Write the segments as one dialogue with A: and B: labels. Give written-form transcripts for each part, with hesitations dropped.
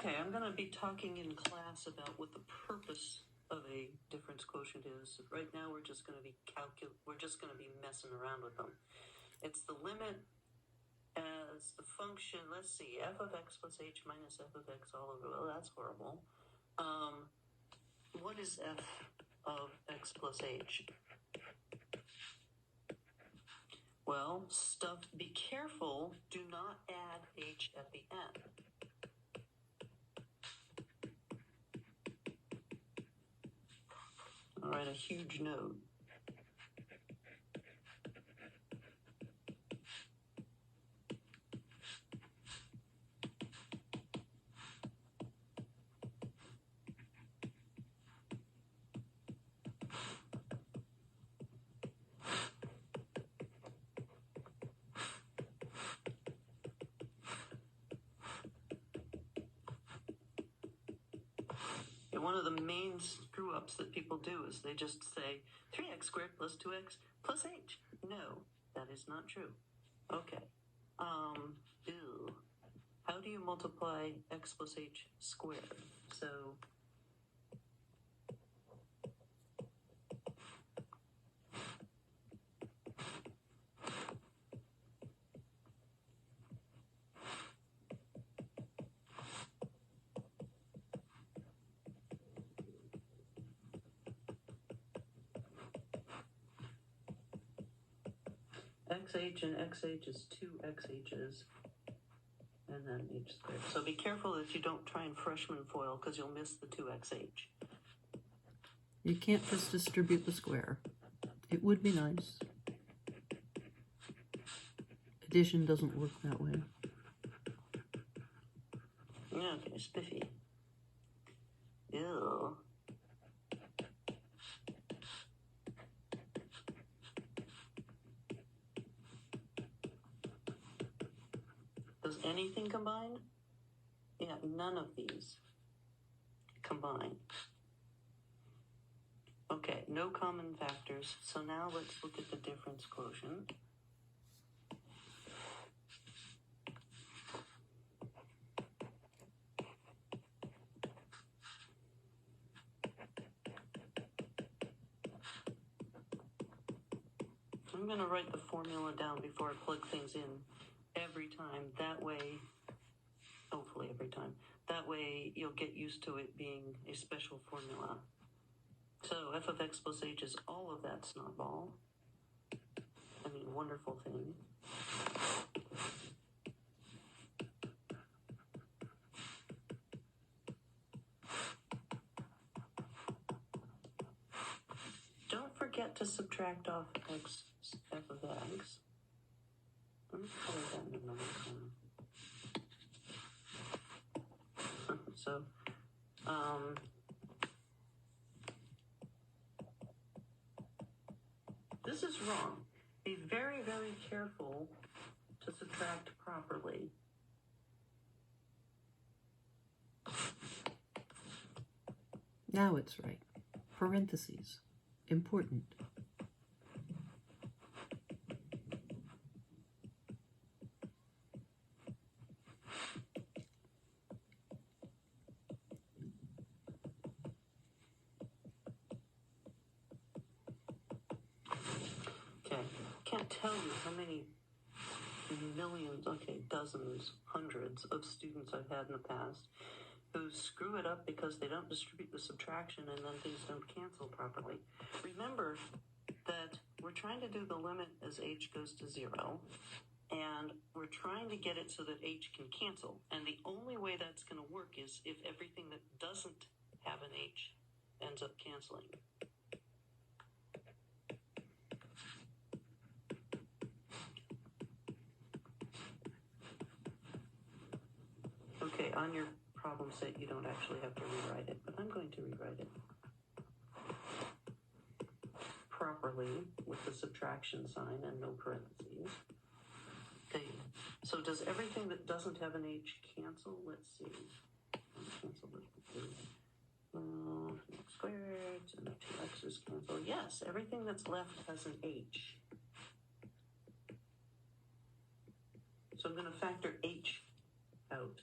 A: Okay, I'm going to be talking in class about what the purpose of a difference quotient is. Right now, we're just going to be messing around with them. It's the limit as the function. Let's see, f of x plus h minus f of x all over. Well, that's horrible. What is f of x plus h? Well, be careful. Do not add h at the end. All right, a huge note. And one of the main screw-ups that people do is they just say 3x squared plus 2x plus h. No, that is not true. Okay. Ew. How do you multiply x plus h squared? So xh and xh is 2xh's, and then h squared. So be careful that you don't try and freshman FOIL, because you'll miss the 2xh.
B: You can't just distribute the square. It would be nice. Addition doesn't work that way.
A: Okay, spiffy. Ew. Does anything combine? Yeah, none of these combine. Okay, no common factors. So now let's look at the difference quotient. I'm going to write the formula down before I plug things in every time. That way, hopefully every time, that way you'll get used to it being a special formula. So f of x plus h is all of that snowball. I mean, wonderful thing. Don't forget to subtract off f of x. Let me color that in another color. So, this is wrong. Be very, very careful to subtract properly.
B: Now it's right. Parentheses. Important.
A: Okay, can't tell you how many millions, dozens, hundreds of students I've had in the past who screw it up because they don't distribute the subtraction and then things don't cancel properly. Remember that we're trying to do the limit as h goes to 0, and we're trying to get it so that h can cancel. And the only way that's going to work is if everything that doesn't have an h ends up canceling. Okay, on your problem set, you don't actually have to rewrite it, but I'm going to rewrite it properly with the subtraction sign and no parentheses. Okay, so does everything that doesn't have an h cancel? Let's see. Cancel the x squared and the 2x's cancel. Yes, everything that's left has an h. So I'm going to factor h out.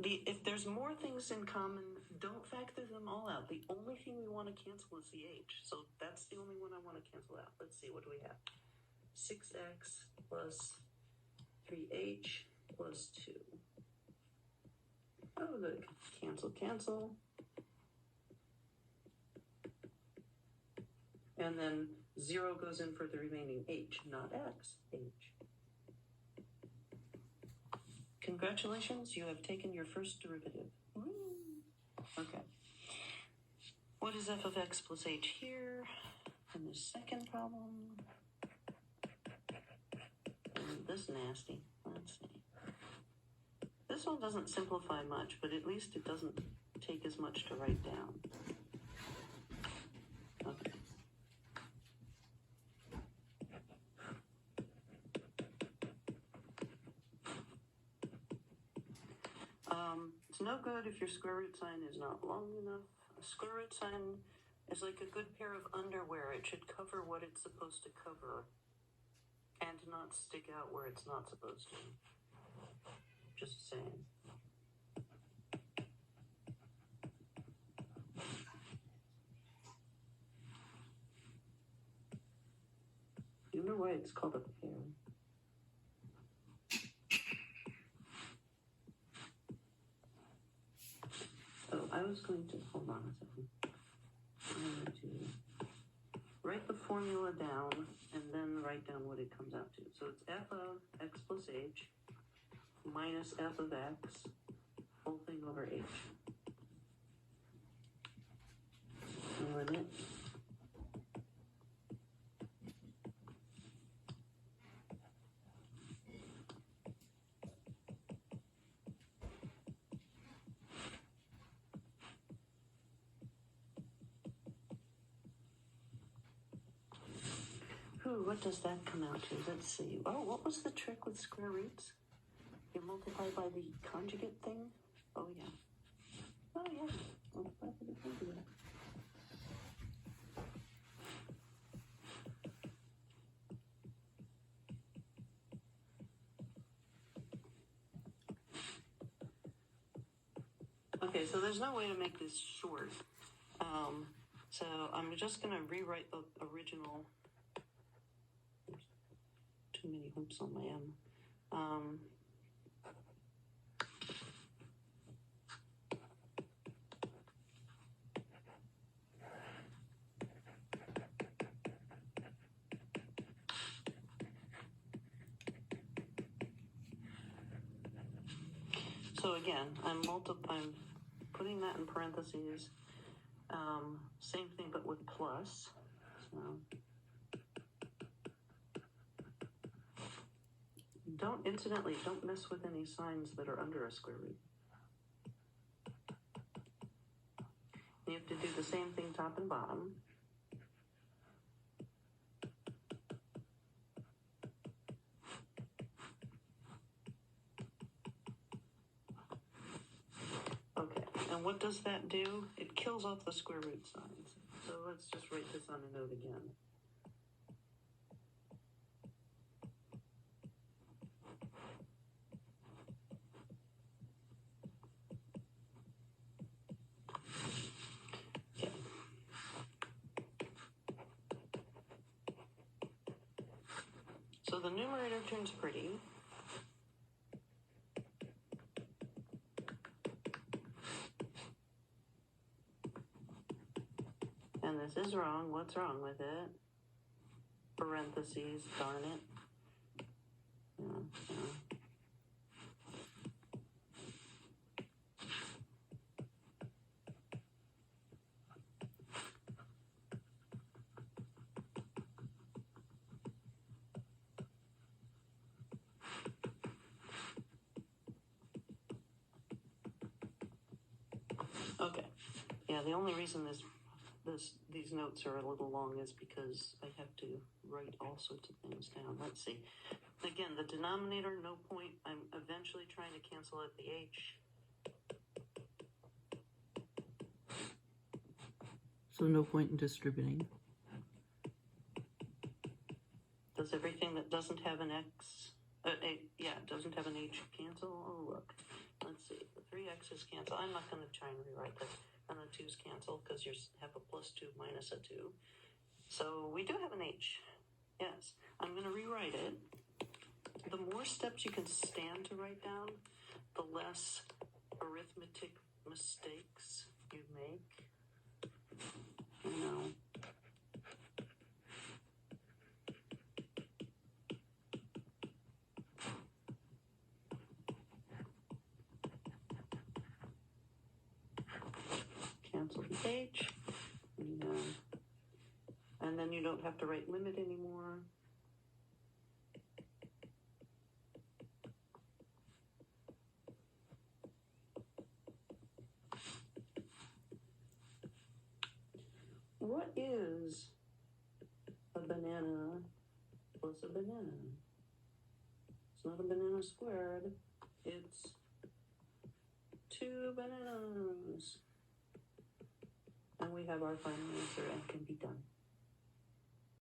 A: if there's more things in common, don't factor them all out. The only thing we want to cancel is the h. So that's the only one I want to cancel out. Let's see, what do we have? 6x plus 3h plus 2. Oh, good. Cancel, cancel. And then 0 goes in for the remaining h, not x, h. Congratulations, you have taken your first derivative. Woo. Okay. What is f of x plus h here? In the second problem. And this nasty. Let's see. This one doesn't simplify much, but at least it doesn't take as much to write down. Okay. It's no good if your square root sign is not long enough. A square root sign is like a good pair of underwear. It should cover what it's supposed to cover and not stick out where it's not supposed to. Just saying. Do you know why it's called a pair? Oh, I was going to, hold on a second. I'm going to write the formula down and then write down what it comes out to. So it's f of x plus h minus f of x, whole thing over h. Limit. What does that come out to? Let's see. Oh, what was the trick with square roots? You multiply by the conjugate thing? Oh, yeah. Oh, yeah. Multiply by the conjugate. Okay, so there's no way to make this short. So I'm just going to rewrite the original. There's too many hoops on my M. So again, I'm putting that in parentheses. Same thing, but with plus. So don't mess with any signs that are under a square root. You have to do the same thing top and bottom. Okay, and what does that do? It kills off the square root signs. So let's just write this on a note again. Okay. So the numerator turns pretty. And this is wrong. What's wrong with it? Parentheses, darn it. Yeah. Okay. Yeah, the only reason these notes are a little long is because I have to write all sorts of things down. Let's see. Again, the denominator, no point. I'm eventually trying to cancel out the h.
B: So no point in distributing.
A: Does everything that doesn't have an x, doesn't have an h cancel? Oh, look. Let's see. The 3x x's cancel. I'm not going to try and rewrite that. And the 2's cancel because you have a plus 2 minus a 2. So we do have an h. Yes. I'm going to rewrite it. The more steps you can stand to write down, the less arithmetic mistakes you make. You know. Cancel the h. And then you don't have to write limit anymore. What is a banana plus a banana? It's not a banana squared. It's 2 bananas. And we have our final answer and can be done.